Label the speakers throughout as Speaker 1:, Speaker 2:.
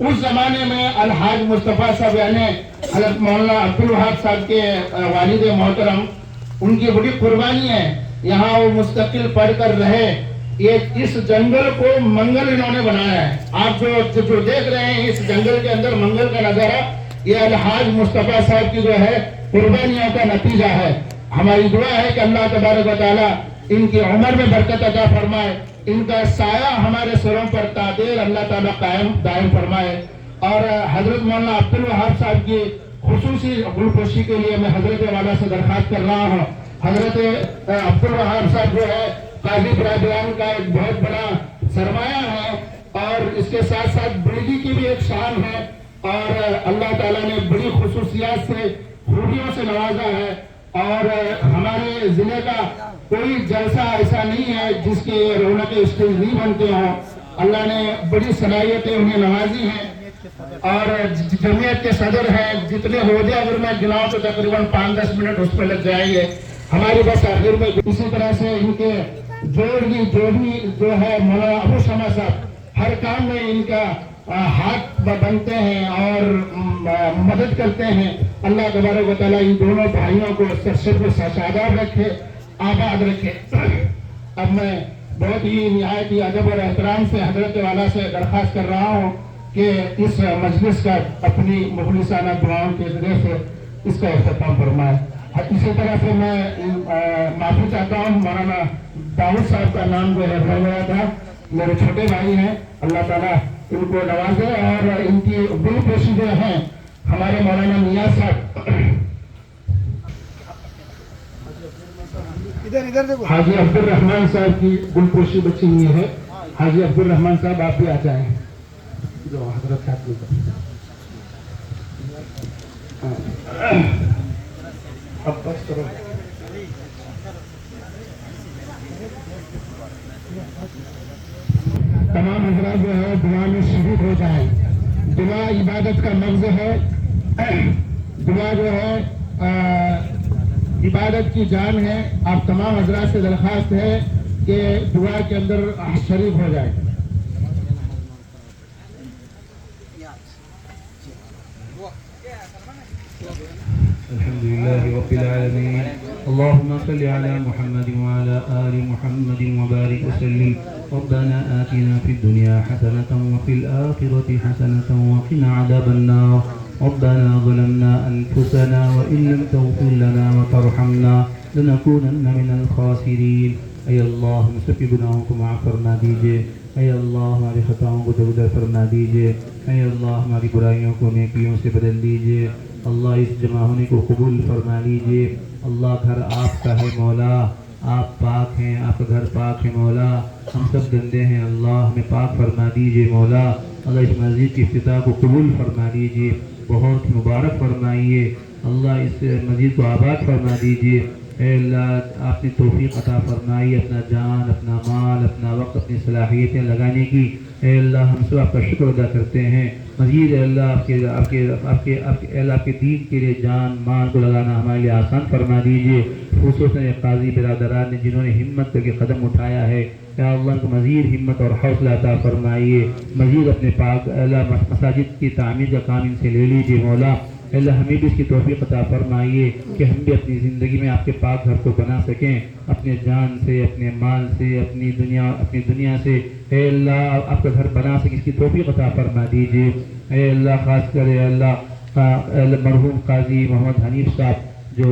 Speaker 1: اس زمانے میں الحاج مصطفیٰ صاحب یعنی حضرت مولانا عبدالوہاب صاحب کے والد محترم، ان کی بڑی قربانی ہے، یہاں وہ مستقل پڑھ کر رہے، یہ اس جنگل کو منگل انہوں نے بنایا ہے۔ آپ جو دیکھ رہے ہیں اس جنگل کے اندر منگل کا نظارہ، یہ الحاج مصطفیٰ صاحب کی جو ہے قربانیوں کا نتیجہ ہے۔ ہماری دعا ہے کہ اللہ تبارک و تعالیٰ ان کی عمر میں برکت عطا فرمائے، ان کا سایہ ہمارے سروں پر تعدیر اللہ تعالیٰ قائم دائم فرمائے۔ اور حضرت مولانا عبدالوہاب صاحب کی خصوصی گلپوشی کے لیے میں حضرت والا سے درخواست کر رہا ہوں۔ حضرت عبدالوہاب صاحب جو ہے قاضی برادران کا ایک بہت بڑا سرمایہ ہے، اور اس کے ساتھ ساتھ بریلی کی بھی ایک شان ہے، اور اللہ تعالیٰ نے بڑی خصوصیات سے خوبیوں سے نوازا ہے، اور ہمارے ضلع کا کوئی جلسہ ایسا نہیں ہے جس کے رونق اسٹیج نہیں بنتے ہوں۔ اللہ نے بڑی صلاحیتیں انہیں نوازی ہیں، اور جمعیت کے صدر ہیں، جتنے عہدے اگر میں گناؤں تو تقریباً 5-10 منٹ اس پہ لگ جائیں گے ہماری بس آخر میں۔ اسی طرح سے ان کے جو ہے مولانا ابو شمع صاحب، ہر کام میں ان کا ہاتھ بنتے ہیں اور مدد کرتے ہیں۔ اللہ تبارک و تعالیٰ ان دونوں بھائیوں کو سرشت و شاداب رکھے، آباد رکھے۔ اب میں بہت ہی نہایت ہی ادب اور احترام سے حضرت والا سے درخواست کر رہا ہوں کہ اس مجلس کا اپنی مخلصانہ دعاؤں کے ذریعے سے اس کا اختتام فرمائے۔ اسی طرح سے میں معافی چاہتا ہوں، مولانا داؤد صاحب کا نام جو ہے بھول گیا تھا، میرے چھوٹے بھائی ہیں، اللہ تعالیٰ ان کو نوازے، اور ان کی دل پوشی جو ہیں ہمارے مولانا نیاز صاحب، حاجی عبد الرحمان صاحب کی دل پوشی بچی ہوئی ہے۔ حاجی عبد الرحمان صاحب آپ بھی آ جائیں، جو حضرت صاحب اب بس کرو۔ تمام حضرات جو ہے دعا میں شریک ہو جائیں۔ دعا عبادت کا مغز ہے، دعا جو ہے عبادت کی جان ہے۔ آپ تمام حضرات سے درخواست ہے کہ دعا کے اندر شریک ہو جائیں۔
Speaker 2: الحمد لله رب العالمين، اللهم صل على محمد وعلى آل محمد وبارك وسلم. ربنا آتنا في الدنيا حسنة وفي الآخرة حسنة وقنا عذاب النار. ربنا ظلمنا أنفسنا وإن لم تغفر لنا وترحمنا لنكونن من الخاسرين. اے اللہ ہم سب کی گناہوں کو معاف فرما دیجئے، اے اللہ ہماری خطاؤں کو درگزر فرما دیجئے، اے اللہ ہماری برائیوں کو نیکیوں سے بدل دیجئے. اللہ اس جمع ہونے کو قبول فرما لیجئے. اللہ گھر آپ کا ہے مولا، آپ پاک ہیں، آپ کا گھر پاک ہے مولا، ہم سب گندے ہیں، اللہ ہمیں پاک فرما دیجئے مولا. اللہ اس مسجد کی افتتاح کو قبول فرما لیجئے، بہت مبارک فرمائیے. اللہ اس مسجد کو آباد فرما دیجئے. اے اللہ آپ نے توفیق عطا فرمائی اپنا جان، اپنا مال، اپنا وقت، اپنی صلاحیتیں لگانے کی. اے اللہ ہم سب آپ کا شکر ادا کرتے ہیں. مزید اے اللہ آپ کے دین کے لیے جان مال کو لگانا ہمارے لیے آسان فرما دیجئے. خصوصاً قاضی برادران نے جنہوں نے ہمت کر کے قدم اٹھایا ہے، یا اللہ ان کو مزید ہمت اور حوصلہ عطا فرمائیے. مزید اپنے پاک اللہ مساجد کی تعمیر کا کام ان سے لے لیجئے مولا. اللہ ہمیں بھی اس کی توفیق عطا فرمائیے کہ ہم بھی اپنی زندگی میں آپ کے پاک گھر کو بنا سکیں، اپنے جان سے، اپنے مال سے، اپنی دنیا سے. اے اللہ آپ کا گھر بنا سکیں، اس کی توفیق عطا فرما دیجئے. اے اللہ خاص کر اے اللہ مرحوم قاضی محمد حنیف صاحب جو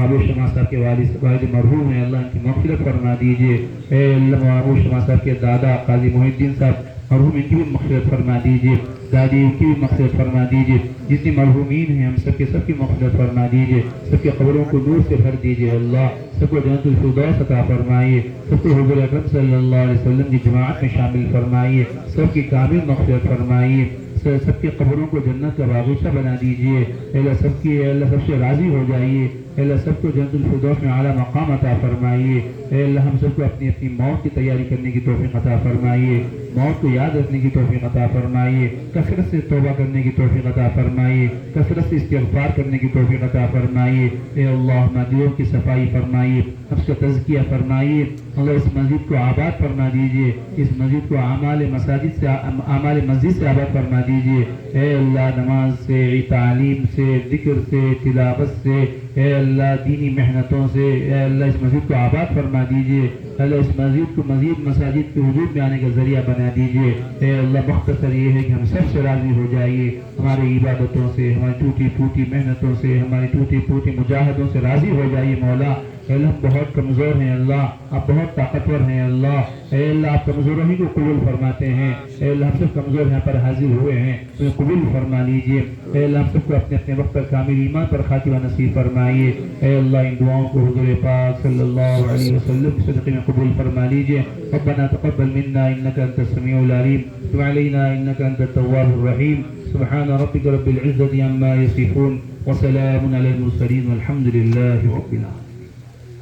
Speaker 2: ابو شمع صاحب کے والد مرحوم ہیں، اللہ ان کی مغفرت فرما دیجئے. اے اللہ ابو شمع صاحب کے دادا قاضی محی الدین صاحب مرحوم، ان کی بھی مغفرت فرما دیجئے. دادی ان کی بھی مغفرت فرما دیجئے. جتنی مرحومین ہیں ہم سب کی مغفرت فرما دیجئے. سب کے قبروں کو نور سے بھر دیجئے. اللہ سب کو جنت الفردوس عطا فرمائیے. سب کو حضور اکرم صلی اللہ علیہ وسلم کی جماعت میں شامل فرمائیے. سب کی کامل مغفرت فرمائیے. سب کے قبروں کو جنت کا باغیچہ بنا دیجئے. اللہ سب سے راضی ہو جائیے. اللہ سب کو جنت الفردوس میں اعلیٰ مقام عطا فرمائیے. اے اللہ ہم سب کو اپنی اپنی موت کی تیاری کرنے کی توفیق عطا فرمائیے، موت کو یاد رکھنے کی توفیق عطا فرمائیے، کثرت سے توبہ کرنے کی توفیق عطا فرمائیے، کثرت سے استغفار کرنے کی توفیق عطا فرمائیے۔ اے اللہ ہمارے دلوں کی صفائی فرمائیے، اس کا تزکیہ فرمائیے، اللہ اس مسجد کو آباد فرما دیجئے، اس مسجد کو اعمال مسجد سے آباد فرما دیجئے۔ اے اللہ نماز سے، تعلیم سے، ذکر سے، تلاوت سے، اے اللہ دینی محنتوں سے، اے اللہ اس مسجد کو آباد فرما دیجئے، اللہ اس مسجد کو مزید مساجد کے وجود میں آنے کا ذریعہ بنا دیجئے۔ اے اللہ مختصر یہ ہے کہ ہم سب سے راضی ہو جائیے، ہماری عبادتوں سے، ہماری ٹوٹی پھوٹی محنتوں سے، ہماری ٹوٹی پھوٹی مجاہدوں سے راضی ہو جائیے مولا۔ اے اللہ ہم بہت کمزور ہیں اللہ، آپ بہت طاقتور ہیں اللہ، اے اللہ آپ کمزوروں ہی کو قبول فرماتے ہیں، اے اللہ ہم سب کمزور یہاں پر حاضر ہوئے ہیں، تو قبول فرما لیجئے۔ اے اللہ ہم سب کو اپنے اپنے وقت پر کامل ایمان پر خاتمہ نصیب فرمائیے۔ اے اللہ ان دعاؤں کو حضور پاک صلی اللہ علیہ وسلم کے صدقے میں قبول فرما لیجئے۔ ربنا تقبل منا انك انت السميع العليم وتب علينا انك انت التواب الرحيم سبحان ربك رب العزة عما يصفون وسلام على المرسلين والحمد لله رب العالمين۔